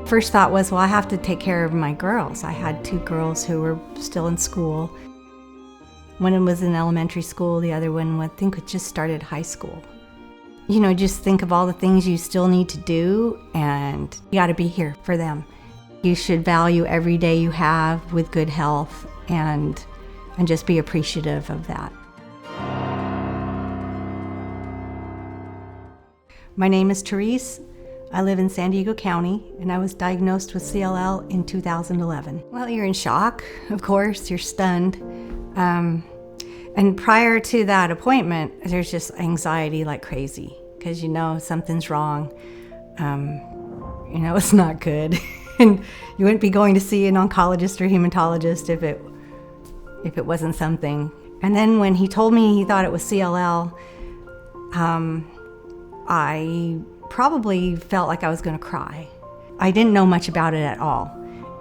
First thought was, well, I have to take care of my girls. I had 2 girls who were still in school. One was in elementary school, the other one, I think, had just started high school. You know, just think of all the things you still need to do, and you gotta be here for them. You should value every day you have with good health and just be appreciative of that. My name is Therese. I live in San Diego County, and I was diagnosed with CLL in 2011. Well, you're in shock, of course, you're stunned. And prior to that appointment, there's just anxiety like crazy, because you know something's wrong. You know it's not good. And you wouldn't be going to see an oncologist or hematologist if it wasn't something. And then when he told me he thought it was CLL, I probably felt like I was going to cry. I didn't know much about it at all.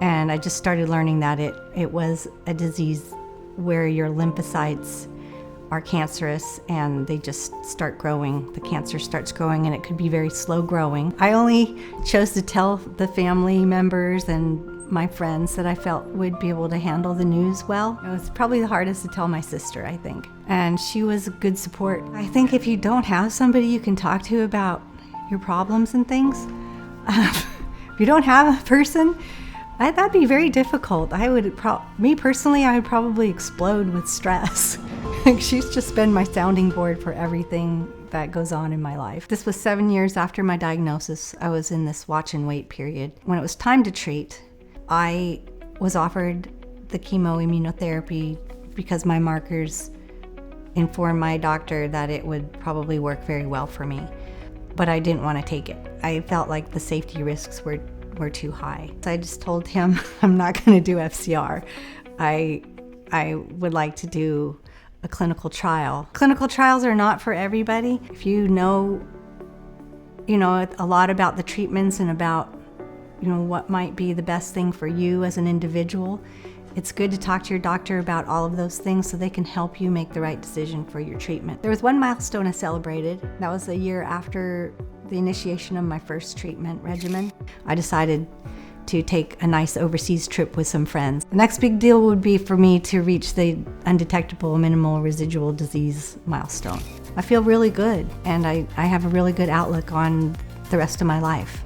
And I just started learning that it was a disease where your lymphocytes are cancerous and they just start growing. The cancer starts growing, and it could be very slow growing. I only chose to tell the family members and my friends that I felt would be able to handle the news well. It was probably the hardest to tell my sister, I think. And she was a good support. I think if you don't have somebody you can talk to about your problems and things, if you don't have a person, that'd be very difficult. Me personally, I would probably explode with stress. She's just been my sounding board for everything that goes on in my life. This was 7 years after my diagnosis. I was in this watch and wait period. When it was time to treat, I was offered the chemoimmunotherapy because my markers informed my doctor that it would probably work very well for me. But I didn't want to take it. I felt like the safety risks were too high. So I just told him I'm not going to do FCR. I would like to do a clinical trial. Clinical trials are not for everybody. If you know a lot about the treatments and about what might be the best thing for you as an individual, it's good to talk to your doctor about all of those things so they can help you make the right decision for your treatment. There was one milestone I celebrated. That was a year after the initiation of my first treatment regimen. I decided to take a nice overseas trip with some friends. The next big deal would be for me to reach the undetectable minimal residual disease milestone. I feel really good, and I have a really good outlook on the rest of my life.